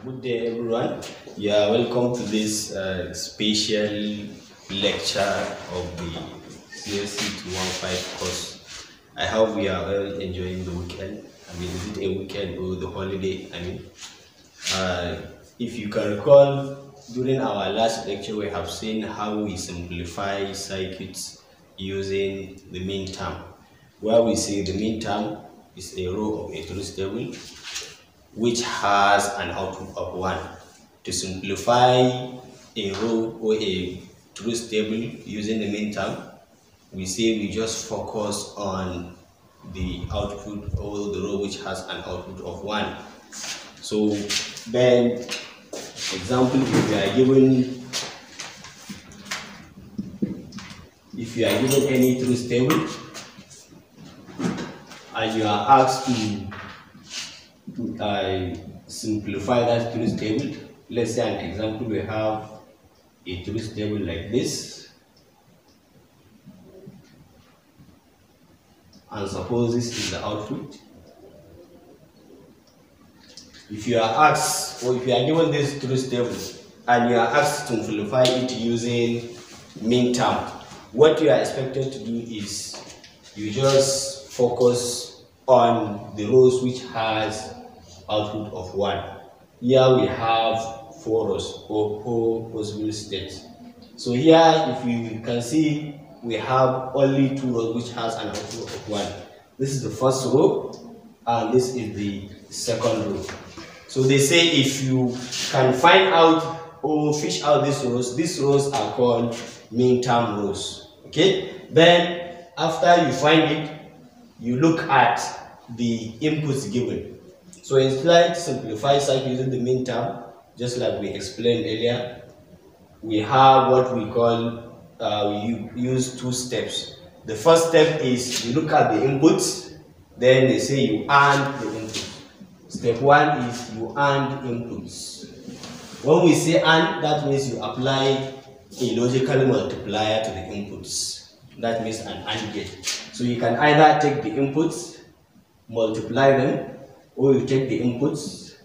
Good day, everyone. You are welcome to this special lecture of the CSC 215 course. I hope we are all enjoying the weekend. Is it a weekend or the holiday? If you can recall, during our last lecture, we have seen how we simplify circuits using the mean term, where we say the mean term is a row of a truth table which has an output of 1. To simplify a row or a truth table using the mean term, we say we just focus on the output or the row which has an output of 1. So then, example, if you are given any truth table and you are asked to simplify that truth table. Let's say an example, we have a truth table like this, and suppose this is the output. If you are asked, or if you are given this truth table and you are asked to simplify it using mean term, what you are expected to do is you just focus on the rows which has output of 1. Here we have 4 rows or 4 possible states. So here, if you can see, we have only 2 rows which has an output of 1. This is the first row and this is the second row. So they say if you can find out or fish out these rows are called mean term rows. Okay, then after you find it, you look at the inputs given. So instead, simplify circuit using the mean term, just like we explained earlier, we have what we call, we use 2 steps. The first step is you look at the inputs, then they say you AND the inputs. Step 1 is you AND inputs. When we say AND, that means you apply a logical multiplier to the inputs. That means an AND gate. So you can either take the inputs, multiply them, or you take the inputs,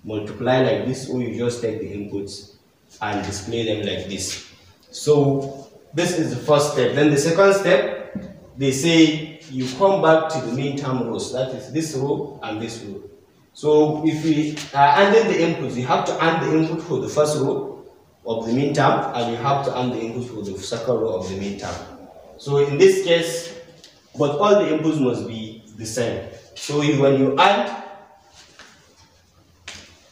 multiply like this, or you just take the inputs and display them like this. So this is the first step. Then the second step, they say you come back to the mean term rows, that is this row and this row. So if we are ANDing the inputs, you have to AND the input for the first row of the mean term, and you have to AND the input for the second row of the mean term. So in this case, but all the inputs must be the same. So when you AND,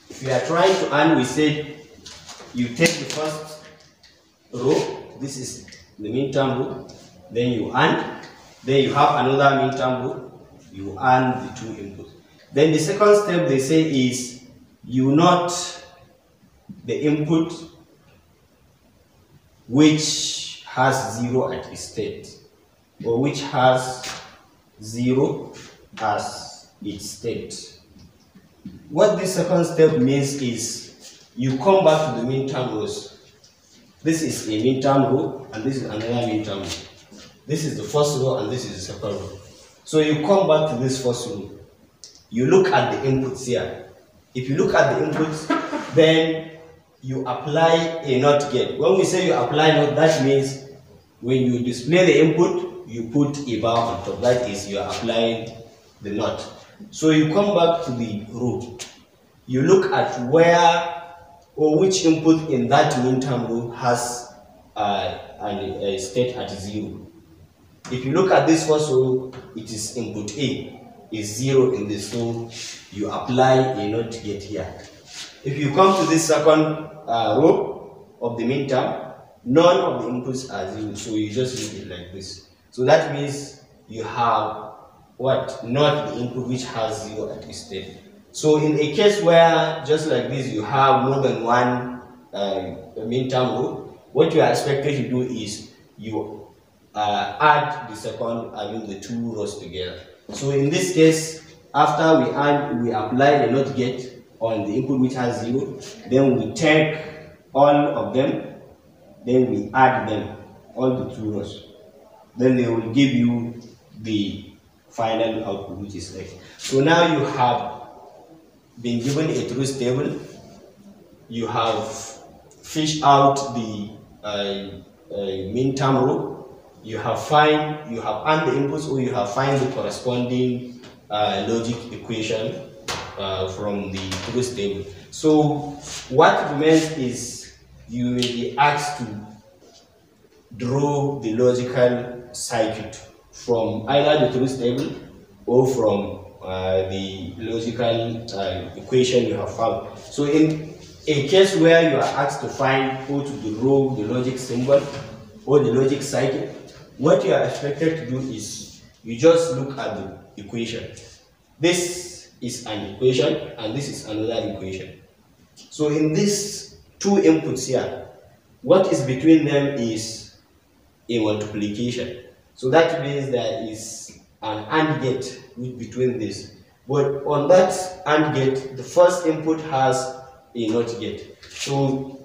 if you are trying to AND, we said you take the first row, this is the mean term row, then you AND, then you have another mean term row, you AND the 2 inputs. Then the second step they say is you note the input which has 0 at its state, or which has 0 as its state. What this second step means is you come back to the mean term rows. This is a mean term row and this is another mean term row. This is the first row and this is the second row. So you come back to this first row. You look at the inputs here. If you look at the inputs, then you apply a NOT gate. When we say you apply NOT, that means when you display the input, you put a bar on top. That is, you are applying the NOT. So you come back to the row. You look at where or which input in that mean term row has a state at 0. If you look at this first row, it is input A is 0 in this, so you apply a NOT gate here. If you come to this second row of the mean term, none of the inputs are 0, so you just leave it like this. So that means you have what? Not the input which has 0 at its state. So in a case where, just like this, you have more than one mean term row, what you are expected to do is you add the 2 rows together. So in this case, after we apply a NOT gate on the input which has 0, then we take all of them, then we add them, all the 2 rows. Then they will give you the final output which is X. So now you have been given a truth table you have fished out the min term row, you have earned the inputs, or you have find the corresponding logic equation from the truth table. So what remains is you will be asked to draw the logical circuit from either the truth table or from the logical equation you have found. So in a case where you are asked to find or to draw the logic symbol or the logic circuit, what you are expected to do is you just look at the equation. This is an equation and this is another equation. So in these two inputs here, what is between them is a multiplication. So that means there is an AND gate between this. But on that AND gate, the first input has a NOT gate. So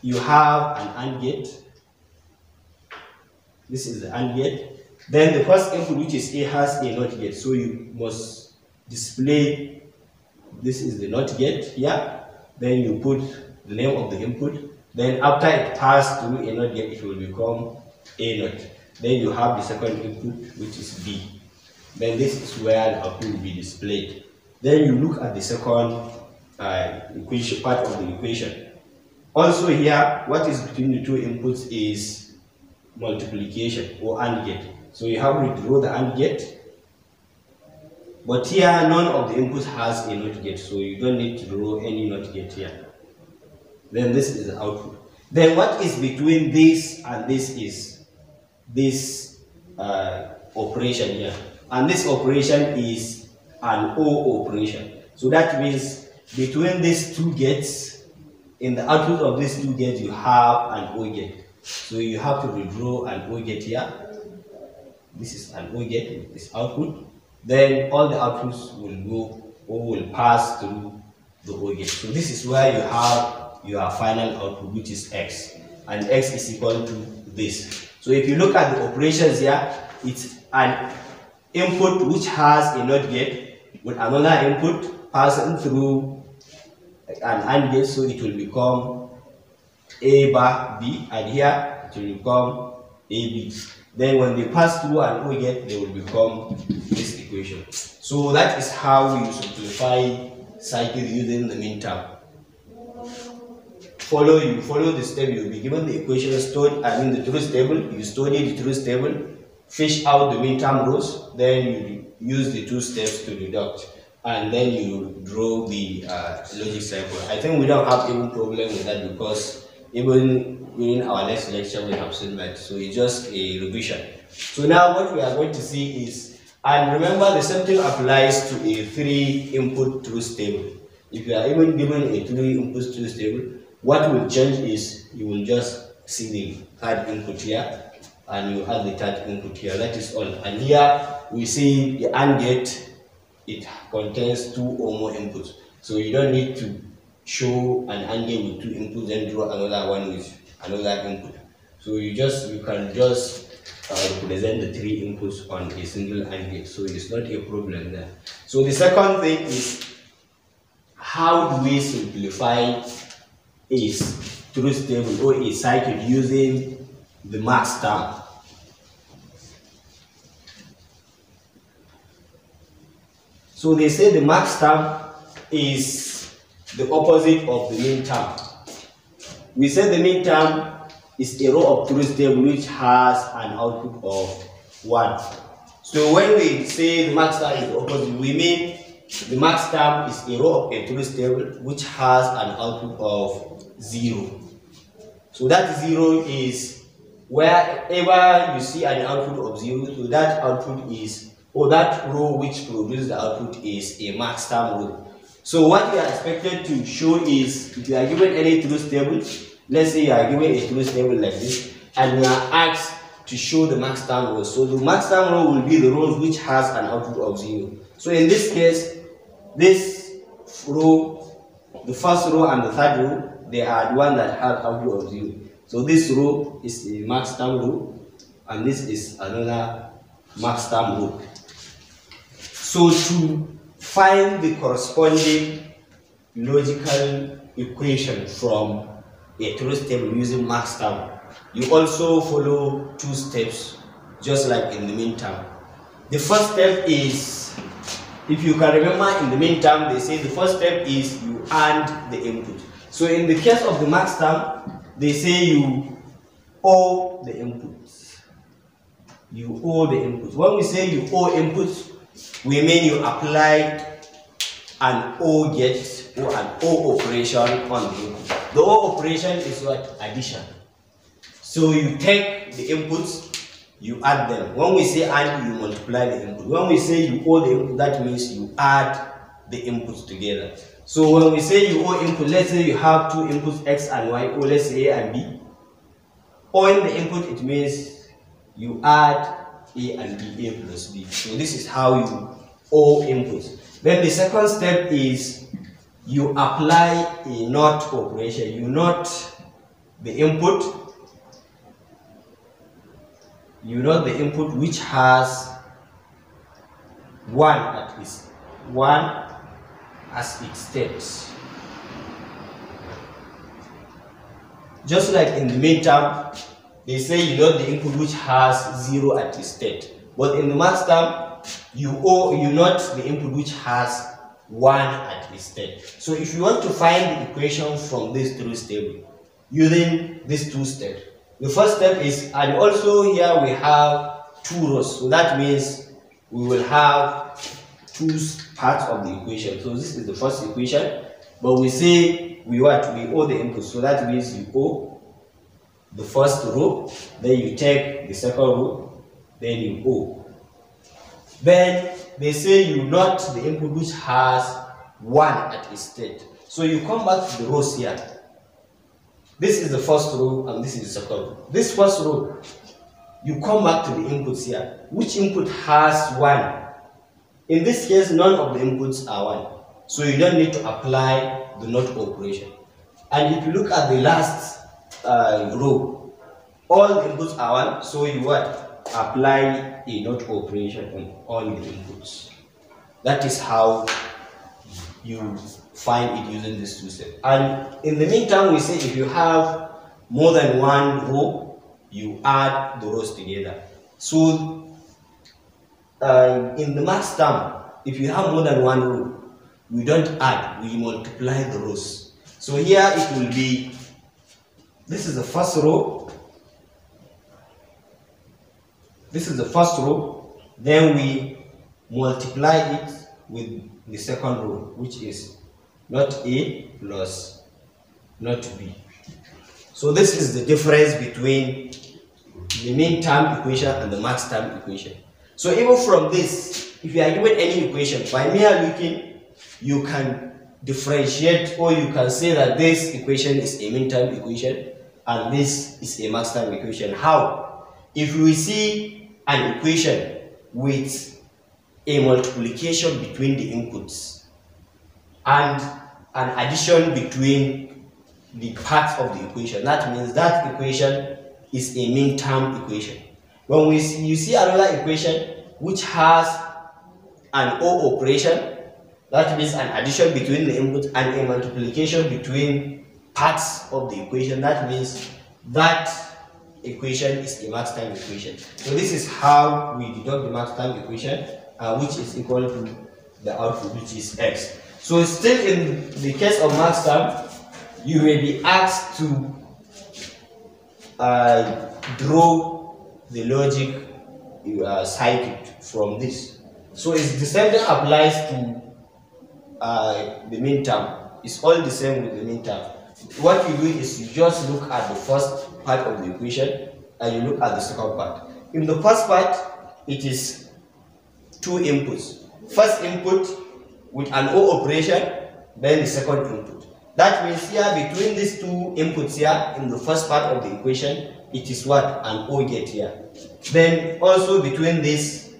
you have an AND gate. This is the AND gate. Then the first input, which is A, has a NOT gate. So you must display, this is the NOT gate here. Then you put the name of the input. Then after it passed through a NOT gate, it will become A NOT. Then you have the second input, which is B. Then this is where the output will be displayed. Then you look at the second equation, part of the equation. Also here, what is between the two inputs is multiplication or AND gate. So you have to draw the AND gate. But here, none of the inputs has a NOT gate, so you don't need to draw any NOT gate here. Then this is the output. Then what is between this and this is this operation here. And this operation is an OR operation. So that means between these two gates, in the output of these two gates, you have an OR gate. So you have to redraw an OR gate here. This is an OR gate with this output. Then all the outputs will go or will pass through the OR gate. So this is where you have your final output, which is X. And X is equal to this. So if you look at the operations here, it's an input which has a NOT gate with another input passing through an AND gate, so it will become A bar B, and here it will become AB. Then when they pass through an OR gate, they will become this equation. So that is how you simplify cycle using the min term. You follow the step. You will be given the equation stored, the truth table. You study the truth table, fish out the min term rows, then you use the two steps to deduct, and then you draw the logic cycle. I think we don't have any problem with that, because even in our next lecture we have seen that. So it's just a revision. So now what we are going to see is, and remember the same thing applies to a 3-input truth table. If you are even given a 3-input truth table, what will change is you will just see the third input here, and you add the third input here. That is all. And here we see the AND gate, it contains 2 or more inputs. So you don't need to show an AND gate with 2 inputs, then draw another one with another input. So you can just represent the 3 inputs on a single AND gate. So it's not a problem there. So the second thing is, how do we simplify a truth table or a circuit using the max term? So they say the max term is the opposite of the min term. We say the min term is a row of truth table which has an output of 1. So when we say the max term is the opposite, we mean the max term is a row of a truth table which has an output of 0. So that 0 is wherever you see an output of 0, so that output is, or that row which produces the output is a max term row. So what we are expected to show is, if you are given any truth table, let's say you are given a truth table like this, and you are asked to show the max term row. So the max term row will be the rows which has an output of 0. So in this case, this row, the first row and the third row, they are the one that has output of 0. So this row is a max term row, and this is another max term row. So to find the corresponding logical equation from a truth table using max term, you also follow two steps, just like in the meantime. The first step is, if you can remember, in the meantime, they say the first step is you add the input. So in the case of the max term, they say you owe the inputs. You owe the inputs. When we say you owe inputs, we mean you apply an O get or an O operation on the input. The O operation is what? Addition. So you take the inputs, you add them. When we say add, you multiply the input. When we say you owe the input, that means you add the inputs together. So when we say you owe input, let's say you have two inputs, X and Y, or let's say A and B. Owing the input, it means you add A and B, A plus B. So this is how you owe inputs. Then the second step is you apply a NOT operation. You NOT the input. You NOT the input which has 1 at least. 1 as it states. Just like in the midterm, they say you NOT the input which has 0 at its state. But in the max term, you NOT the input which has 1 at its state. So if you want to find the equation from this truth table using these two steps, the first step is, and also here we have two rows. So that means we will have two parts of the equation. So this is the first equation, but we say we owe the input. So that means you owe the first row, then you take the second row, then you owe. Then they say you NOT the input which has 1 at its state. So you come back to the rows here. This is the first row and this is the second row. This first row, you come back to the inputs here. Which input has 1? In this case, none of the inputs are 1. So you don't need to apply the NOT operation. And if you look at the last row, all the inputs are 1. So you apply a NOT operation on all the inputs. That is how you find it using this two steps. And in the meantime, we say if you have more than one row, you add the rows together. So in the max term, if you have more than one row, we don't add, we multiply the rows. So here it will be, this is the first row, this is the first row, then we multiply it with the second row, which is not A plus not B. So this is the difference between the mean term equation and the max term equation. So even from this, if you are given any equation, by mere looking, you can differentiate, or you can say that this equation is a mean term equation and this is a max term equation. How? If we see an equation with a multiplication between the inputs and an addition between the parts of the equation, that means that equation is a mean term equation. When you see another equation which has an O operation, that means an addition between the input, and a multiplication between parts of the equation, that means that equation is a max term equation. So this is how we deduct the max term equation, which is equal to the output, which is X. So still in the case of max term, you may be asked to draw the logic circuit from this. So it's the same thing applies to the mean term. It's all the same with the mean term. What you do is you just look at the first part of the equation and you look at the second part. In the first part, it is two inputs. First input with an O operation, then the second input. That means here between these two inputs here in the first part of the equation, it is what? An O gate here. Then also between these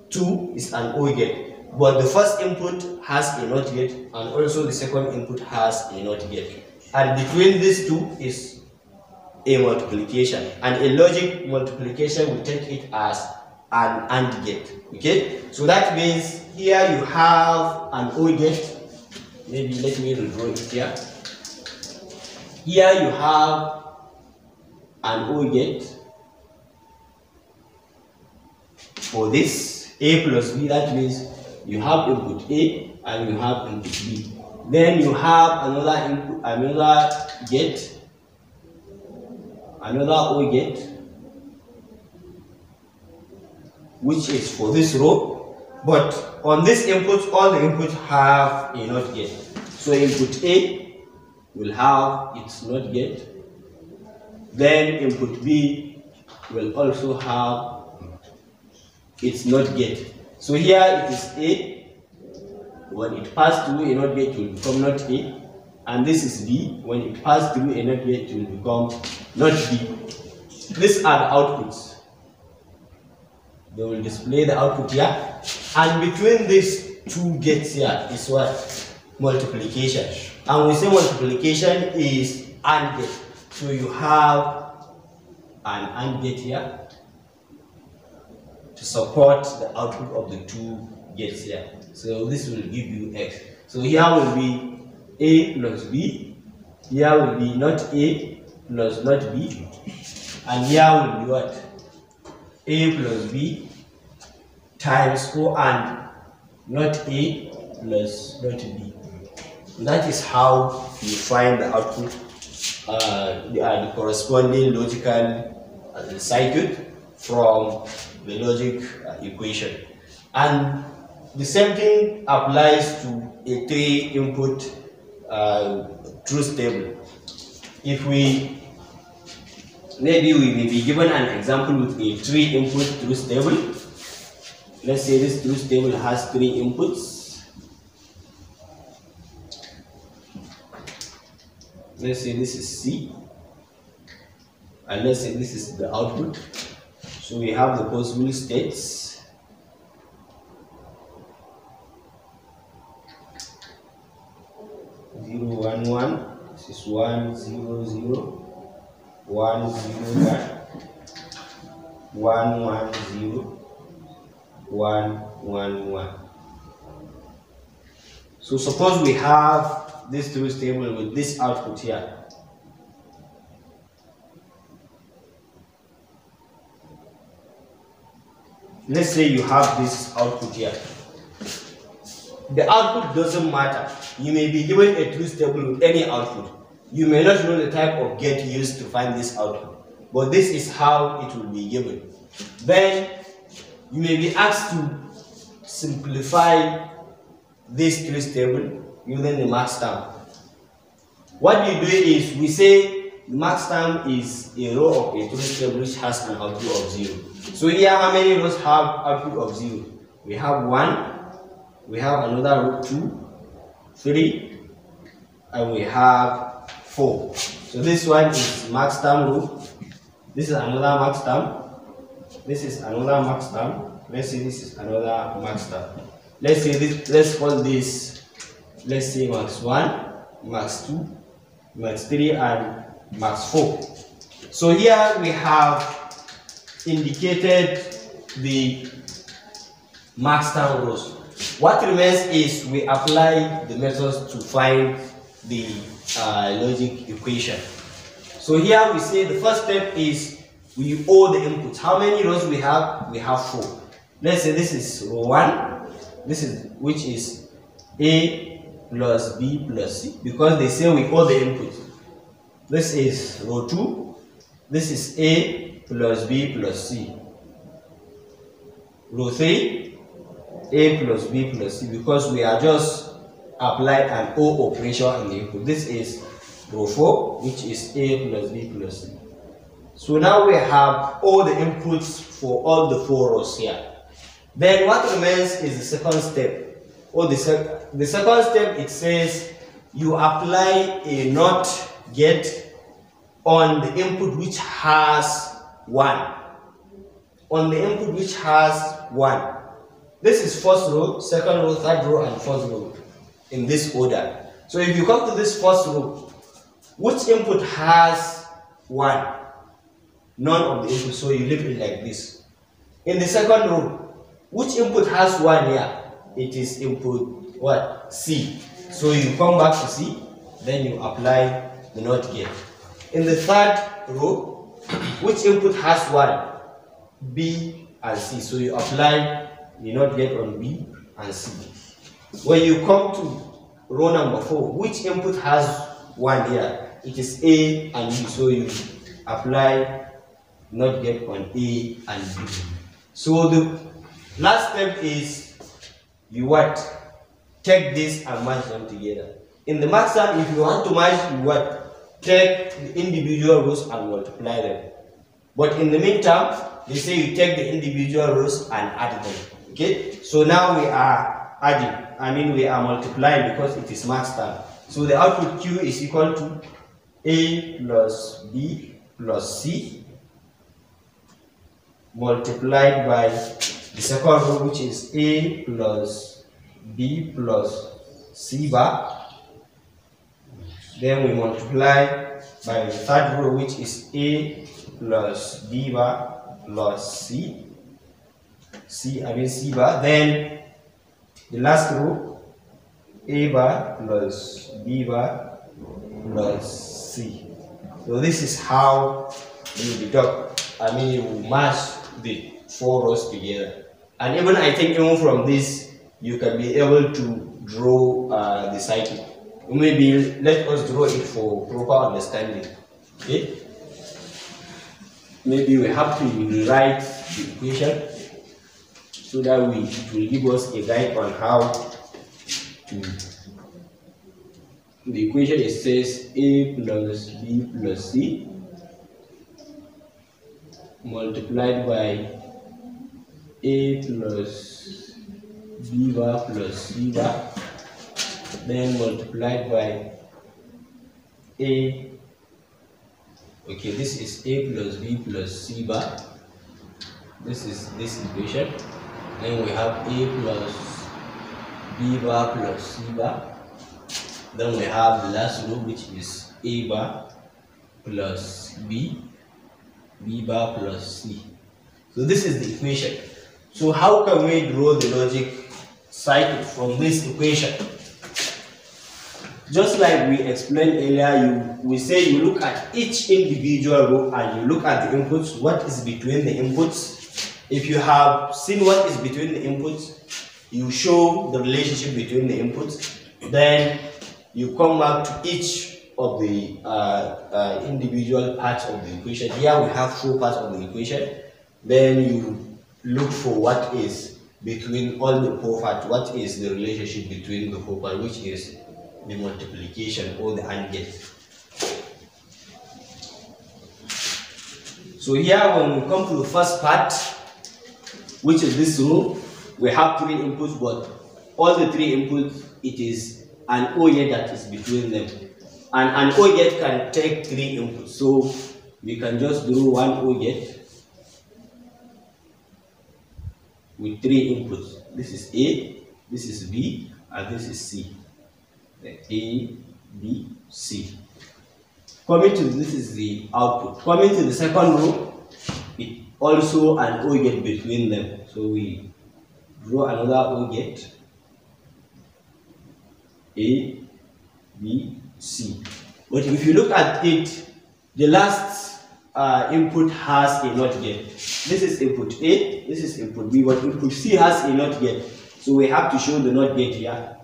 two is an O gate. But the first input has a NOT gate and also the second input has a NOT gate. And between these two is a multiplication. And a logic multiplication will take it as an AND gate. Okay? So that means here you have an O gate maybe let me redraw it here. Here you have an OR gate for this A plus B. That means you have input A and you have input B. Then you have another input, another gate, another OR gate, which is for this row. But on this input, all the inputs have a NOT gate. So input A will have its NOT gate. Then input B will also have its NOT gate. So here it is A. When it passes through a NOT gate, it will become NOT A. And this is B. When it passes through a NOT gate, it will become NOT B. These are the outputs. They will display the output here. And between these two gates here is what? Multiplication. And we say multiplication is AND gate. So you have an AND gate here to support the output of the two gates here. So this will give you X. So here will be A plus B. Here will be not A plus not B. And here will be what? A plus B times O and not A plus not B. And that is how you find the output, the corresponding logical circuit from the logic equation. And the same thing applies to a 3-input truth table. If we may be given an example with a 3-input truth table. Let's say this truth table has 3 inputs. Let's say this is C, and let's say this is the output. So we have the possible states. Zero, one, one. This is 1, 0, 0, 1, 0, 1, 1, 0, 1, 1, 1. So suppose we have this truth table with this output here. Let's say you have this output here. The output doesn't matter. You may be given a truth table with any output. You may not know the type of gate used to find this output, but this is how it will be given. Then you may be asked to simplify this truth table using the max term. What you do is we say the max term is a row of a truth table which has an output of 0. So here, how many rows have output of 0? We have 1, we have another row 2, 3, and we have 4. So this one is max term row. This is another max term. This is another max term. Let's say this is another max term. Let's say this. Let's call this. Let's say max 1, max 2, max 3, and max 4. So here we have indicated the max term rows. What remains is we apply the methods to find the logic equation. So here we say the first step is we owe the inputs. How many rows we have? We have 4. Let's say this is row 1. This is which is A plus B plus C, because they say we owe the input. This is row 2. This is A plus B plus C. Row 3, A plus B plus C, because we are just applied an O operation in the input. This is row 4, which is A plus B plus C. So now we have all the inputs for all the 4 rows here. Then what remains is the second step. Or the second step, it says you apply a NOT gate on the input which has 1. On the input which has 1. This is first row, second row, third row, and fourth row in this order. So if you come to this first row, which input has 1? None of the inputs, so you leave it like this. In the second row, which input has 1 here? It is input what? C. So you come back to C, then you apply the NOT gate. In the third row, which input has 1? B and C. So you apply the NOT gate on B and C. When you come to row number 4, which input has 1 here? It is A and B. So you apply NOT gate on A and B. So the last step is you what? Take this and match them together. In the math sum, if you want to match, you what? Take the individual rows and multiply them. But in the meantime, they say you take the individual rows and add them. Okay? So now we are adding. We are multiplying because it is max time. So the output Q is equal to A plus B plus C multiplied by the second row, which is A plus B plus C bar. Then we multiply by the third row, which is A plus B bar plus C bar. Then the last row, A bar plus B bar plus C. So this is how you deduct, you match the 4 rows together. And even I think even from this, you can be able to draw the cycle. Maybe let us draw it for proper understanding. Okay? Maybe we have to rewrite the equation so that it will give us a guide on how to. The equation, it says A plus B plus C multiplied by A plus B bar plus C bar, then multiplied by A. Okay, this is A plus B plus C bar. This is this equation. Then we have A plus B bar plus C bar. Then we have the last row, which is A bar plus B bar plus C. So this is the equation. So how can we draw the logic cycle from this equation? Just like we explained earlier, we say you look at each individual row and you look at the inputs, what is between the inputs. If you have seen what is between the inputs, you show the relationship between the inputs. Then you come back to each of the individual parts of the equation. Here we have 4 parts of the equation. Then you look for what is between all the 4 parts. What is the relationship between the 4 parts, which is the multiplication or the AND gate. So here when we come to the first part, which is this row, we have 3 inputs, but all the 3 inputs, it is an OR gate that is between them. And an OR gate can take 3 inputs. So we can just draw one OR gate with 3 inputs. This is A, this is B, and this is C. A, B, C. Coming to this is the output. Coming to the second row, it also an OR gate between them. So we draw another OR gate. A, B, C. But if you look at it, the last input has a NOT gate. This is input A, this is input B, but input C has a NOT gate. So we have to show the NOT gate here.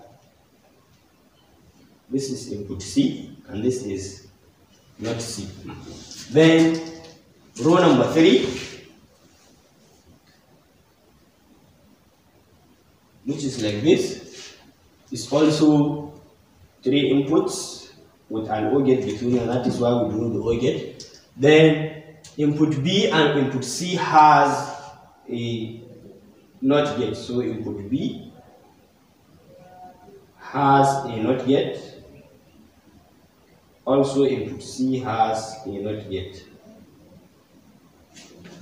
This is input C, and this is not C. Then row number 3, which is like this, is also 3 inputs with an OR gate between, and that is why we draw the OR gate. Then input B and input C has a NOT gate, so input B has a NOT gate. Also input C has a NOT gate.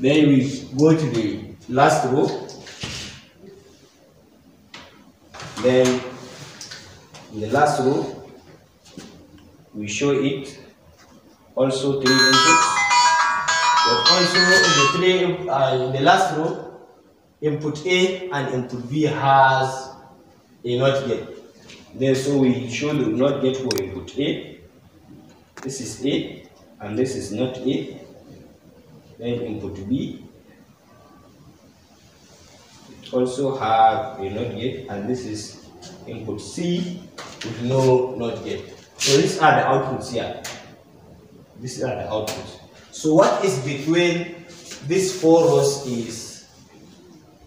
Then we go to the last row. Then in the last row, we show it also 3 inputs. But also in the last row, input A and input B has a NOT gate. Then so we show the not get for input A. This is A and this is not A. Then input B also have a not get, and this is input C with no not get. So these are the outputs here. These are the outputs. So what is between these 4 rows is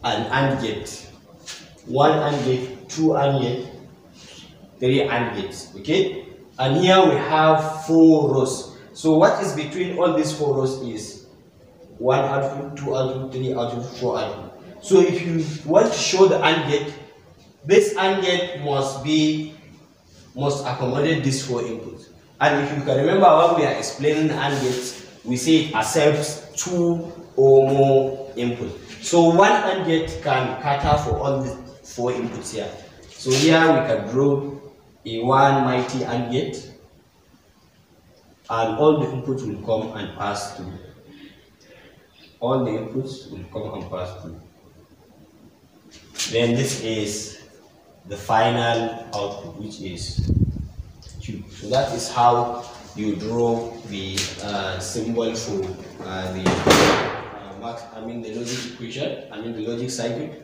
an AND gate. 1 AND gate, 2 AND gate, 3 AND gates. Okay? And here we have 4 rows. So what is between all these 4 rows is 1 output, 2 output, 3 output, 4 output. So if you want to show the AND gate, this AND gate must accommodate these 4 inputs. And if you can remember when we are explaining AND gates, we say it accepts 2 or more inputs. So one AND gate can cater for all the 4 inputs here. So here we can draw a one mighty AND gate, and all the inputs will come and pass through. All the inputs will come and pass through. Then this is the final output, which is Q. So that is how you draw the symbol for the logic equation, the logic circuit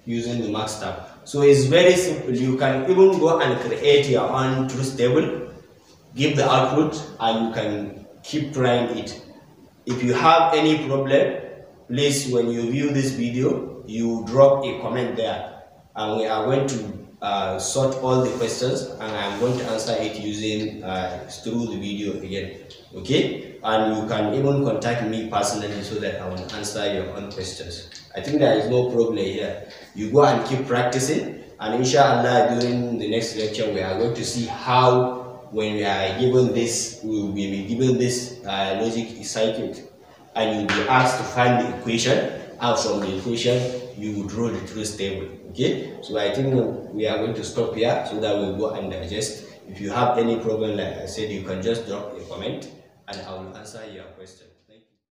using the max tab. So it's very simple. You can even go and create your own truth table, give the output, and you can keep trying it. If you have any problem, please, when you view this video, you drop a comment there, and we are going to sort all the questions, and I'm going to answer it using through the video again. Okay, and you can even contact me personally so that I will answer your own questions. I think there is no problem here. You go and keep practicing, and inshallah during the next lecture we are going to see how, when we are given this, we will be given this logic circuit, and you'll be asked to find the equation. Out from the equation, you will draw the truth table. Okay, so I think we are going to stop here so that we'll go and digest. If you have any problem, like I said, you can just drop a comment and I will answer your question.